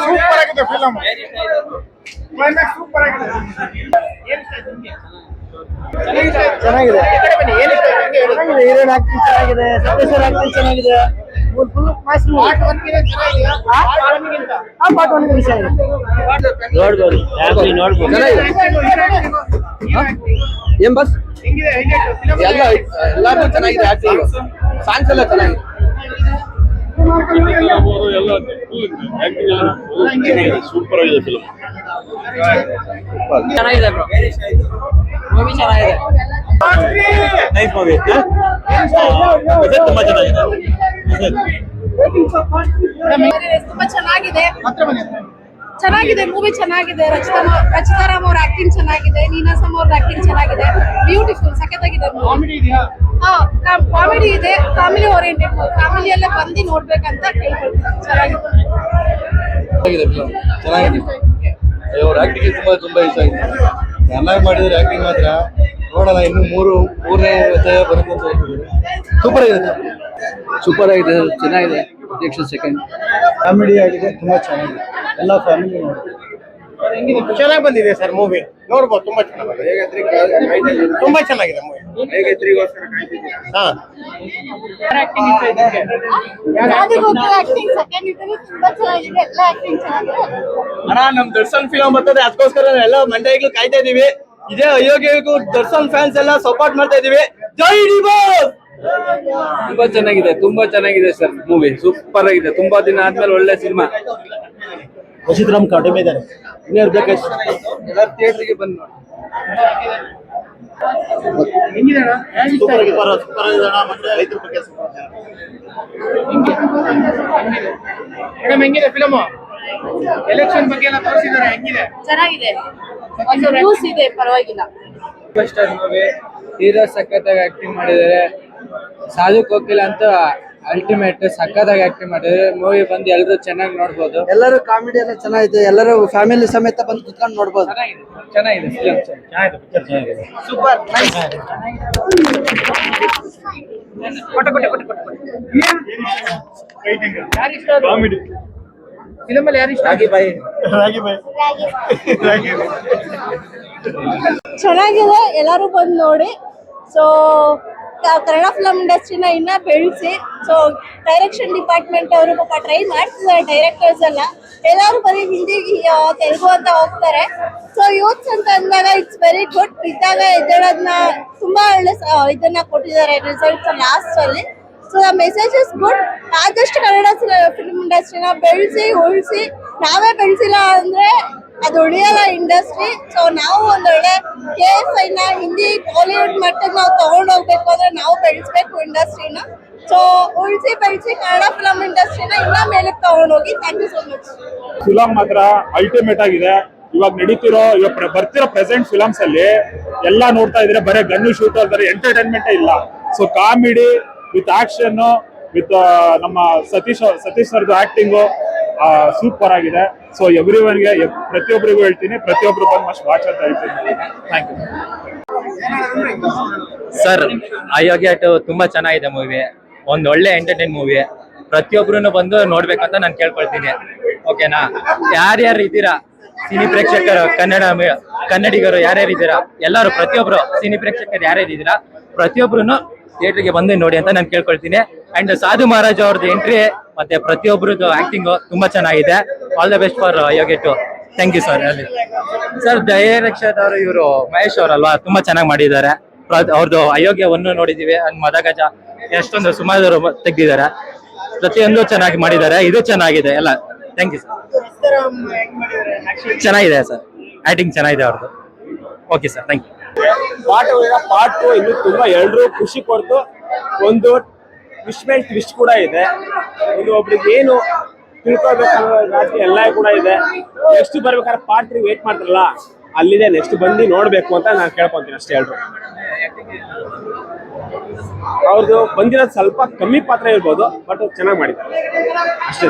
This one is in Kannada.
ಸೂಪರ್ ಆಗಿದೆ ಫಿಲಮ್. ಸೂಪರ್ ಆಗಿದೆ. ಚೆನ್ನಾಗಿದೆ. ಹೀರೋಯಿನ್ ಆಕ್ಟಿಂಗ್ ಚೆನ್ನಾಗಿದೆ, ಸತೀಶ್ ಆಕ್ಟಿಂಗ್ ಚೆನ್ನಾಗಿದೆ. Full mass movie. ಪಾರ್ಟ್ 1 ಗಿಂತ ಚೆನ್ನಾಗಿದೆ. ನೋಡ್ಬೋದು, ಫ್ಯಾಮಿಲಿ ನೋಡ್ಬೋದು. ಏನ್ ಬಸ್ ಎಲ್ಲಾರು ಚೆನ್ನಾಗಿದೆ. ಆಕ್ಟಿಂಗ್ ಸಾಂಗ್ಸ್ ಎಲ್ಲ ಚೆನ್ನಾಗಿದೆ. ಸೂಪರ್ ಆಗಿದೆ ಫಿಲ್ಮ್. ಚೆನ್ನಾಗಿದೆ ಬ್ರೋ, ಮೂವಿ ಚೆನ್ನಾಗಿದೆ. Nice movie. ತುಂಬಾ ಚೆನ್ನಾಗಿದೆ. ತುಂಬಾ ಚೆನ್ನಾಗಿದೆ ಮೂವಿ ಚೆನ್ನಾಗಿದೆ. ರಚಿತಾರಾಮ್ ಅವ್ರ ಆಕ್ಟಿಂಗ್ ಚೆನ್ನಾಗಿದೆ, ನೀನಾಸಮ್ ಅವ್ರ ಆಕ್ಟಿಂಗ್ ಚೆನ್ನಾಗಿದೆ. ಬ್ಯೂಟಿಫುಲ್, ಸಖತ್ತಾಗಿದೆ. ಕಾಮಿಡಿ ಇದೆ, ಫ್ಯಾಮಿಲಿ ಓರಿಯೆಂಟೆಡ್ ಮೂವಿ. ಫ್ಯಾಮಿಲಿಯಲ್ಲೇ ಬಂದು ನೋಡ್ಬೇಕಂತ ಕೇಳ್ಕೊಳ್ತೀನಿ. ಚೆನ್ನಾಗಿದೆ. ಅವ್ರ ಆಕ್ಟಿಂಗ್ ತುಂಬಾ ಇಷ್ಟ ಆಗಿದೆ. ಚೆನ್ನಾಗಿ ಮಾಡಿದ್ರೆ ಆಕ್ಟಿಂಗ್ ಮಾತ್ರ ನೋಡೋಣ. ಇನ್ನು ಮೂರನೇ ಬರುತ್ತೆ ಅಂತ ಹೇಳ್ತಿದ್ದಾರೆ. ಸೂಪರ್ ಆಗಿದೆ, ಚೆನ್ನಾಗಿದೆ. ಸೆಕೆಂಡ್ ಕಾಮಿಡಿ ಆಗಿದೆ, ತುಂಬಾ ಚೆನ್ನಾಗಿದೆ. ಎಲ್ಲ ಫ್ಯಾಮಿಲಿ ಚೆನ್ನಾಗಿ ಬಂದಿದೆ ಸರ್ ಮೂವಿ, ನೋಡ್ಬೋದು. ತುಂಬಾ ಚೆನ್ನಾಗಿದೆ, ತುಂಬಾ ಚೆನ್ನಾಗಿದೆ ಮೂವಿ. ಅಣ್ಣ, ನಮ್ ದರ್ಶನ್ ಫಿಲಮ್ ಬರ್ತದೆ, ಅದಕ್ಕೋಸ್ಕರ ಎಲ್ಲ ಮಂಡ್ಯಗಳು ಕಾಯ್ತಾ ಇದೀವಿ. ಇದೇ ಅಯೋಗ್ಯಗೂ ದರ್ಶನ್ ಫ್ಯಾನ್ಸ್ ಎಲ್ಲ ಸಪೋರ್ಟ್ ಮಾಡ್ತಾ ಇದೀವಿ. ಜೈ ಬಾಸ್. ತುಂಬಾ ಚೆನ್ನಾಗಿದೆ ಸರ್ ಮೂವಿ. ಸೂಪರ್ ಆಗಿದೆ. ತುಂಬಾ ದಿನ ಆದ್ಮೇಲೆ ಒಳ್ಳೆ ಸಿನಿಮಾ. ರಚಿತಾರಾಮ್ ಕಡಿಮೆ ಇದ್ದಾರೆ, ಇನ್ನೇನು ಬೇಕಷ್ಟು ಎಲ್ಲರೂ ಥಿಯೇಟರ್ಗೆ ಬಂದು ನೋಡಿ. ಹೆಂಗಿದೆ ಫಿಲಮ್? ಎಲೆಕ್ಷನ್ ಬಗ್ಗೆ ಎಲ್ಲ ತೋರಿಸಿದ್ದಾರೆ, ಹೆಂಗಿದೆ? ಚೆನ್ನಾಗಿದೆ, ನ್ಯೂಸ್ ಇದೆ, ಪರವಾಗಿಲ್ಲ. ಹೀರೋ ಸಖತ್ತಾಗಿ ಆಕ್ಟಿಂಗ್ ಮಾಡಿದ್ದಾರೆ. ಸಾಧು ಕೋಕಿಲ ಅಂತ ಅಲ್ಟಿಮೇಟ್ ಸಖತ್ತಾಗಿ ಆಕ್ಟಿಂಗ್ ಮಾಡಿದ್ದಾರೆ. ಮೂವಿ ಬಂದು ಎಲ್ಲರೂ ಚೆನ್ನಾಗಿ ನೋಡ್ಬೋದು. ಎಲ್ಲರೂ ಕಾಮಿಡಿ ಎಲ್ಲ ಚೆನ್ನಾಗಿದೆ. ಎಲ್ಲರೂ ಫ್ಯಾಮಿಲಿ ಸಮೇತ ಬಂದು ಕುತ್ಕೊಂಡು ನೋಡ್ಬೋದು. ಚೆನ್ನಾಗಿದೆ ಫಿಲಂ. ಸೂಪರ್. ಕಾಮಿಡಿ ಫಿಲಮ್ ಅಲ್ಲಿ ಯಾರು ಇಷ್ಟ? ಚೆನ್ನಾಗಿದೆ, ಎಲ್ಲರೂ ಬಂದು ನೋಡಿ. ಸೊ ಕನ್ನಡ ಫಿಲಮ್ ಇಂಡಸ್ಟ್ರಿನ ಇನ್ನ ಬೆಳೆಸಿ. ಸೊ ಡೈರೆಕ್ಷನ್ ಡಿಪಾರ್ಟ್ಮೆಂಟ್ ಅವರು ಪಾಪ ಟ್ರೈ ಮಾಡ್ತಿದ್ದಾರೆ. ಡೈರೆಕ್ಟರ್ಸ್ ಎಲ್ಲರೂ ಬರೀ ಹಿಂದಿ ತೆಲುಗು ಅಂತ ಹೋಗ್ತಾರೆ. ಸೊ ಯೂತ್ಸ್ ಅಂತ ಅಂದಾಗ ಇಟ್ಸ್ ವೆರಿ ಗುಡ್. ಇದ್ದಾಗ ಎದ್ದೇಳೋದನ್ನ ತುಂಬಾ ಒಳ್ಳೆ ಇದನ್ನ ಕೊಟ್ಟಿದ್ದಾರೆ ರಿಸಲ್ಟ್ಸ್ ಲಾಸ್ಟ್ ಅಲ್ಲಿ. So the message is good. ಆದಷ್ಟು ಕನ್ನಡ ಫಿಲ್ಮ್ ಇಂಡಸ್ಟ್ರಿನ ಬೆಳೆಸಿ ಉಳಿಸಿ. ನಾವೇ ಬೆಳೆಸಿಲ್ಲ ಅಂದ್ರೆ ಅದು ಉಳಿಯಲ್ಲ ಇಂಡಸ್ಟ್ರಿ. ಸೊ ನಾವು ಒಂದೊಳ್ಳೆ KSI ನ ಹಿಂದಿ ಬಾಲಿವುಡ್ ಮಟ್ಟಕ್ಕೆ ನಾವು ತಗೊಂಡು ಹೋಗ್ಬೇಕು ಅಂದ್ರೆ ನಾವು ಬೆಳೆಸ್ಬೇಕು ಇಂಡಸ್ಟ್ರಿನ. ಸೊ ಉಳಿಸಿ ಬೆಳೆಸಿ ಕನ್ನಡ ಫಿಲಂ ಇಂಡಸ್ಟ್ರಿನ ಇನ್ನ ಮೇಲೆ ತಗೊಂಡೋಗಿ. Thank you so much. Film ಮಾತ್ರ ಅಲ್ಟಿಮೇಟ್ ಆಗಿದೆ. ಇವಾಗ ಬರ್ತಿರೋ ಪ್ರೆಸೆಂಟ್ ಫಿಲಮ್ಸ್ ಅಲ್ಲಿ ಎಲ್ಲಾ ನೋಡ್ತಾ ಇದ್ರೆ ಬರೀ ಗನ್ನು ಶೂಟ್ ಬರೀ ಎಂಟರ್ಟೈನ್ಮೆಂಟ್ ಇಲ್ಲ. So comedy with action with ನಮ್ಮ ಸತೀಶ್ ಸರ್ದು ಆಕ್ಟಿಂಗು ಸೂಪರ್ ಆಗಿದೆ. ಸೊ ಎವ್ರಿವನ್ಗೆ ಪ್ರತಿಯೊಬ್ಬರಿಗೂ ಹೇಳ್ತೀನಿ, ಪ್ರತಿಯೊಬ್ಬರು ಬಂದು ಮಸ್ಟ್ ವಾಚ್ ಅಂತ ಹೇಳ್ತೀನಿ. Thank you sir. ಅಯೋಗ್ಯ ತುಂಬಾ ಚೆನ್ನಾಗಿದೆ ಮೂವಿ, ಒಂದ್ ಒಳ್ಳೆ ಎಂಟರ್ಟೈನ್ ಮೂವಿ. ಪ್ರತಿಯೊಬ್ರು ಬಂದು ನೋಡ್ಬೇಕಂತ ನಾನು ಕೇಳ್ಕೊಳ್ತೀನಿ. ಓಕೆನಾ? ಯಾರ್ಯಾರು ಇದ್ದೀರಾ ಸಿನಿ ಪ್ರೇಕ್ಷಕರು, ಕನ್ನಡಿಗರು ಯಾರ್ಯಾರು ಇದ್ದೀರಾ, ಎಲ್ಲರೂ ಪ್ರತಿಯೊಬ್ರು ಸಿನಿ ಪ್ರೇಕ್ಷಕರು ಯಾರ್ಯಾರು ಇದ್ದೀರಾ ಪ್ರತಿಯೊಬ್ರು ಥಿಯೇಟರ್ಗೆ ಬಂದು ನೋಡಿ ಅಂತ ನಾನು ಕೇಳ್ಕೊಳ್ತೀನಿ. ಅಂಡ್ ಸಾಧು ಮಹಾರಾಜ್ ಅವ್ರದ್ದು ಎಂಟ್ರಿ ಮತ್ತೆ ಪ್ರತಿಯೊಬ್ಬರದ್ದು ಆಕ್ಟಿಂಗ್ ತುಂಬಾ ಚೆನ್ನಾಗಿದೆ. All the best for Yogi too. Thank you sir. ಅಲ್ಲಿ ಸರ್ ಡೈರೆಕ್ಷನ್ ಇವರು ಮಹೇಶ್ ಅವರಲ್ವಾ, ತುಂಬಾ ಚೆನ್ನಾಗಿ ಮಾಡಿದ್ದಾರೆ. ಅವ್ರದ್ದು ಅಯೋಗ್ಯವನ್ನು ನೋಡಿದೀವಿ, ಅಂಡ್ ಮದಗಜ ಎಷ್ಟೊಂದು ಸುಮಾರು ತೆಗ್ದಿದ್ದಾರೆ. ಪ್ರತಿಯೊಂದು ಚೆನ್ನಾಗಿ ಮಾಡಿದ್ದಾರೆ. ಇದು ಚೆನ್ನಾಗಿದೆ ಎಲ್ಲ. Thank you sir. ಚೆನ್ನಾಗಿದೆ ಸರ್, ಆಕ್ಟಿಂಗ್ ಚೆನ್ನಾಗಿದೆ ಅವ್ರದ್ದು. Okay sir, thank you. Part 2 ಇನ್ನು ತುಂಬಾ ಎಲ್ಲರೂ ಖುಷಿ ಕೊಡ್ತು. ಒಂದು ಟ್ವಿಸ್ಟ್ ಕೂಡ ಇದೆ. ಇದು ಒಬ್ರಿಗೆ ಏನು ತಿಳ್ಕೊಳ್ಬೇಕು ಎಲ್ಲ ಕೂಡ ಇದೆ. ನೆಕ್ಸ್ಟ್ ಬರ್ಬೇಕಾದ್ರೆ ಪಾರ್ಟ್ 3 ವೇಟ್ ಮಾಡ್ತಾರಲ್ಲ, ಅಲ್ಲಿದೆ. ನೆಕ್ಸ್ಟ್ ಬಂದು ನೋಡ್ಬೇಕು ಅಂತ ನಾನು ಕೇಳ್ಕೊಂತೀನಿ ಅಷ್ಟೇ. ಎಲ್ರು ಅವ್ರದ್ದು ಬಂದಿರೋದು ಸ್ವಲ್ಪ ಕಮ್ಮಿ ಪಾತ್ರ ಇರ್ಬೋದು, ಬಟ್ ಚೆನ್ನಾಗಿ ಮಾಡಿದ್ದಾರೆ ಅಷ್ಟೇ.